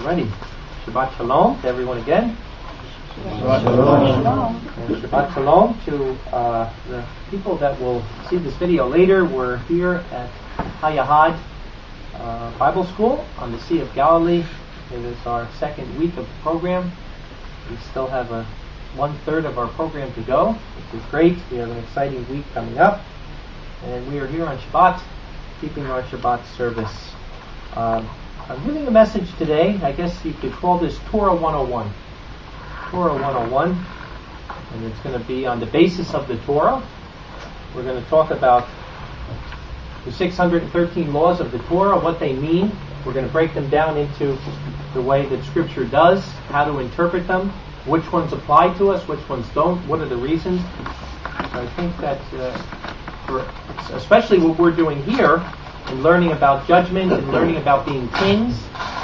Alrighty. Shabbat Shalom to everyone again. Shabbat Shalom. And Shabbat Shalom to the people that will see this video later. We're here at Hayahad Bible School on the Sea of Galilee. It is our second week of the program. We still have 1/3 of our program to go, which is great. We have an exciting week coming up. And we are here on Shabbat, keeping our Shabbat service. I'm giving a message today. I guess you could call this Torah 101. Torah 101. And it's going to be on the basis of the Torah. We're going to talk about the 613 laws of the Torah, what they mean. We're going to break them down into the way that Scripture does, how to interpret them, which ones apply to us, which ones don't, what are the reasons. So I think that especially what we're doing here, and learning about judgment, and learning about being kings,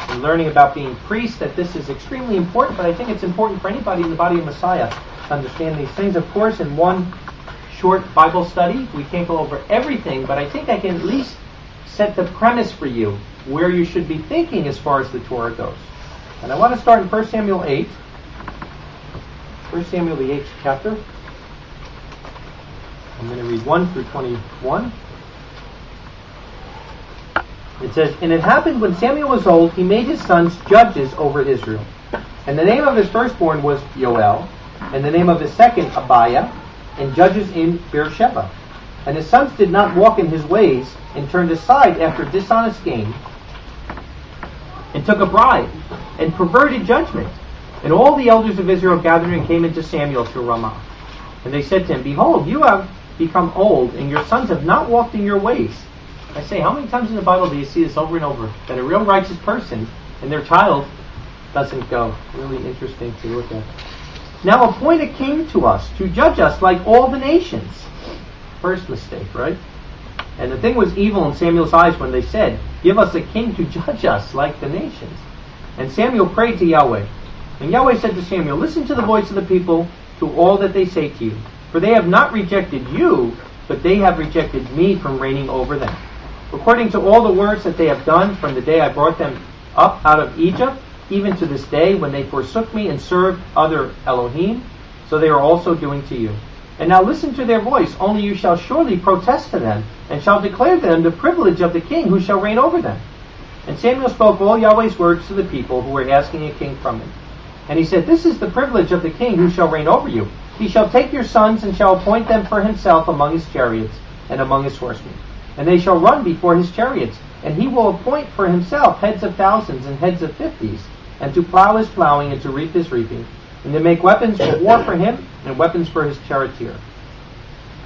and learning about being priests, that this is extremely important, but I think it's important for anybody in the body of Messiah to understand these things. Of course, in one short Bible study, we can't go over everything, but I think I can at least set the premise for you, where you should be thinking as far as the Torah goes. And I want to start in 1 Samuel 8. 1 Samuel, the 8th chapter. I'm going to read 1 through 21. It says, "And it happened when Samuel was old, he made his sons judges over Israel. And the name of his firstborn was Yoel, and the name of his second Abiah, and judges in Beersheba. And his sons did not walk in his ways, and turned aside after dishonest gain, and took a bribe, and perverted judgment. And all the elders of Israel gathered and came into Samuel to Ramah. And they said to him, Behold, you have become old, and your sons have not walked in your ways." I say, how many times in the Bible do you see this over and over? That a real righteous person and their child doesn't go. Really interesting to look at. "Now appoint a king to us, to judge us like all the nations." First mistake, right? And the thing was evil in Samuel's eyes when they said, "Give us a king to judge us like the nations." And Samuel prayed to Yahweh. And Yahweh said to Samuel, "Listen to the voice of the people, to all that they say to you. For they have not rejected you, but they have rejected me from reigning over them. According to all the works that they have done from the day I brought them up out of Egypt, even to this day, when they forsook me and served other Elohim, so they are also doing to you. And now listen to their voice, only you shall surely protest to them, and shall declare to them the privilege of the king who shall reign over them." And Samuel spoke all Yahweh's words to the people who were asking a king from him. And he said, "This is the privilege of the king who shall reign over you. He shall take your sons and shall appoint them for himself among his chariots and among his horsemen. And they shall run before his chariots. And he will appoint for himself heads of thousands and heads of 50s, and to plow his plowing and to reap his reaping, and to make weapons for war for him and weapons for his charioteer.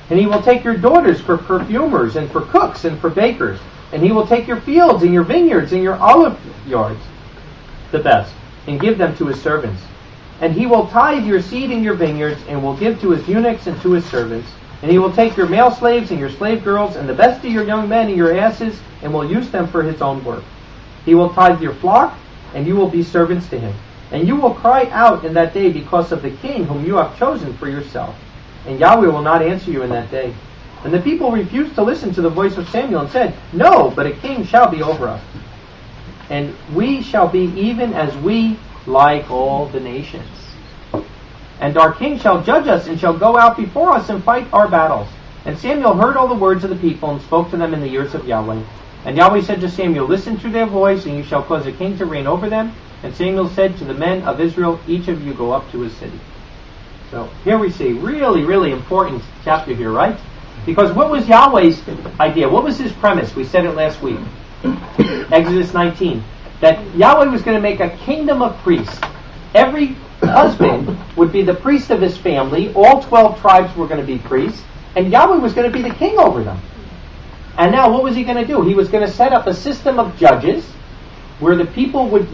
And he will take your daughters for perfumers and for cooks and for bakers. And he will take your fields and your vineyards and your olive yards, the best, and give them to his servants. And he will tithe your seed in your vineyards, and will give to his eunuchs and to his servants. And he will take your male slaves and your slave girls, and the best of your young men and your asses, and will use them for his own work. He will tithe your flock, and you will be servants to him. And you will cry out in that day because of the king whom you have chosen for yourself. And Yahweh will not answer you in that day." And the people refused to listen to the voice of Samuel, and said, "No, but a king shall be over us. And we shall be even as we, like all the nations. And our king shall judge us, and shall go out before us and fight our battles." And Samuel heard all the words of the people, and spoke to them in the ears of Yahweh. And Yahweh said to Samuel, "Listen to their voice, and you shall cause a king to reign over them." And Samuel said to the men of Israel, "Each of you go up to his city." So here we see, really, really important chapter here, right? Because what was Yahweh's idea? What was his premise? We said it last week. Exodus 19. That Yahweh was going to make a kingdom of priests. Every husband would be the priest of his family. All 12 tribes were going to be priests. And Yahweh was going to be the king over them. And now what was he going to do? He was going to set up a system of judges where the people would,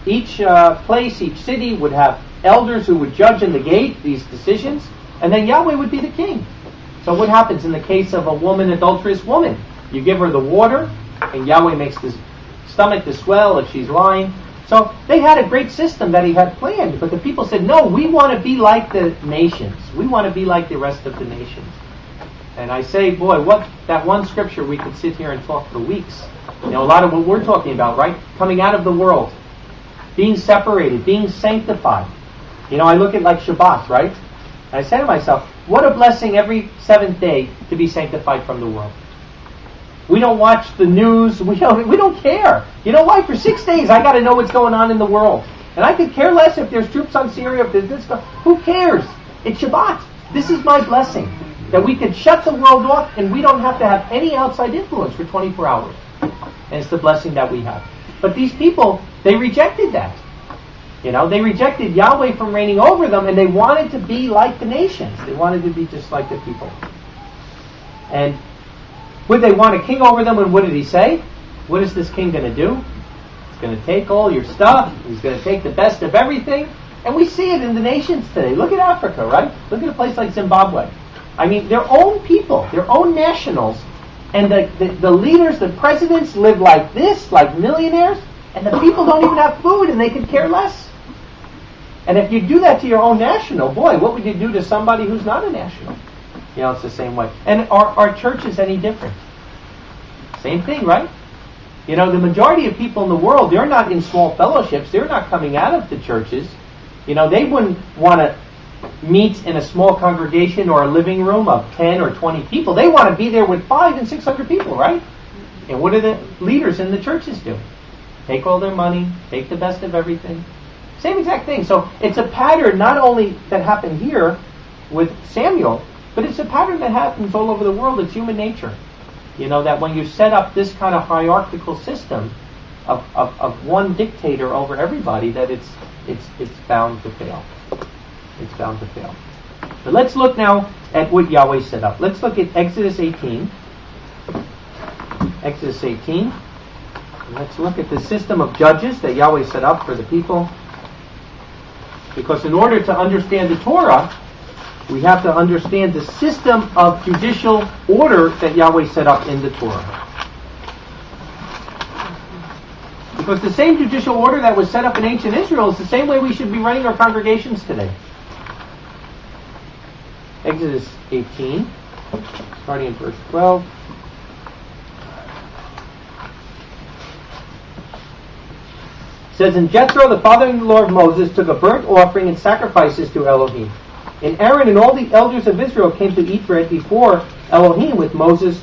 each place, each city would have elders who would judge in the gate these decisions. And then Yahweh would be the king. So what happens in the case of a woman, adulterous woman? You give her the water, and Yahweh makes the stomach to swell if she's lying. So they had a great system that he had planned, but the people said, "No, we want to be like the nations. We want to be like the rest of the nations." And I say, boy, what that one scripture, we could sit here and talk for weeks. You know, a lot of what we're talking about, right? Coming out of the world. being separated, being sanctified. You know, I look at like Shabbat, right? And I say to myself, what a blessing every seventh day to be sanctified from the world. We don't watch the news. We don't care. You know why? For 6 days I got to know what's going on in the world. And I could care less if there's troops on Syria, if there's this stuff. Who cares? It's Shabbat. This is my blessing. That we could shut the world off and we don't have to have any outside influence for 24 hours. And it's the blessing that we have. But these people, they rejected that. You know, they rejected Yahweh from reigning over them, and they wanted to be like the nations. They wanted to be just like the people. And would they want a king over them, and what did he say? What is this king going to do? He's going to take all your stuff. He's going to take the best of everything. And we see it in the nations today. Look at Africa, right? Look at a place like Zimbabwe. I mean, their own people, their own nationals, and the leaders, the presidents live like this, like millionaires, and the people don't even have food, and they could care less. And if you do that to your own national, boy, what would you do to somebody who's not a national? You know, it's the same way. And are churches any different? Same thing, right? You know, the majority of people in the world, they're not in small fellowships. They're not coming out of the churches. You know, they wouldn't want to meet in a small congregation or a living room of 10 or 20 people. They want to be there with 500 and 600 people, right? And what do the leaders in the churches do? Take all their money, take the best of everything. Same exact thing. So it's a pattern not only that happened here with Samuel, but it's a pattern that happens all over the world. It's human nature. You know, that when you set up this kind of hierarchical system of one dictator over everybody, that it's bound to fail. It's bound to fail. But let's look now at what Yahweh set up. Let's look at Exodus 18. Exodus 18. Let's look at the system of judges that Yahweh set up for the people. Because in order to understand the Torah, we have to understand the system of judicial order that Yahweh set up in the Torah. Because the same judicial order that was set up in ancient Israel is the same way we should be running our congregations today. Exodus 18, starting in verse 12. It says, And Jethro, the father-in-law of Moses, took a burnt offering and sacrifices to Elohim. And Aaron and all the elders of Israel came to eat bread before Elohim with Moses'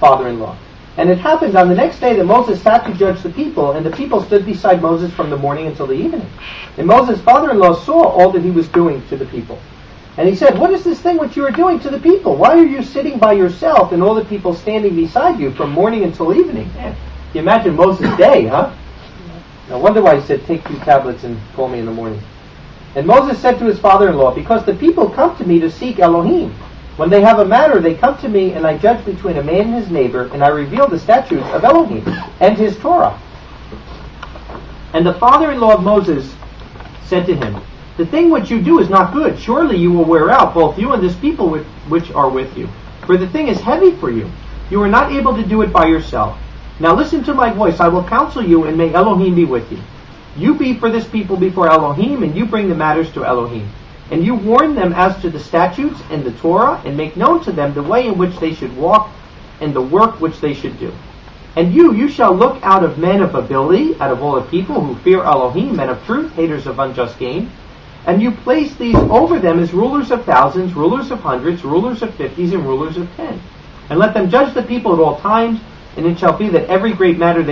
father-in-law. And it happened on the next day that Moses sat to judge the people, and the people stood beside Moses from the morning until the evening. And Moses' father-in-law saw all that he was doing to the people. And he said, What is this thing which you are doing to the people? Why are you sitting by yourself and all the people standing beside you from morning until evening? Man, you imagine Moses' day, huh? No wonder why he said, Take 2 tablets and call me in the morning. And Moses said to his father-in-law, Because the people come to me to seek Elohim. When they have a matter, they come to me, and I judge between a man and his neighbor, and I reveal the statutes of Elohim and his Torah. And the father-in-law of Moses said to him, The thing which you do is not good. Surely you will wear out, both you and this people which are with you. For the thing is heavy for you. You are not able to do it by yourself. Now listen to my voice. I will counsel you, and may Elohim be with you. You be for this people before Elohim, and you bring the matters to Elohim. And you warn them as to the statutes and the Torah, and make known to them the way in which they should walk, and the work which they should do. And you shall look out of men of ability, out of all the people who fear Elohim, men of truth, haters of unjust gain. And you place these over them as rulers of thousands, rulers of hundreds, rulers of 50s, and rulers of 10. And let them judge the people at all times, and it shall be that every great matter they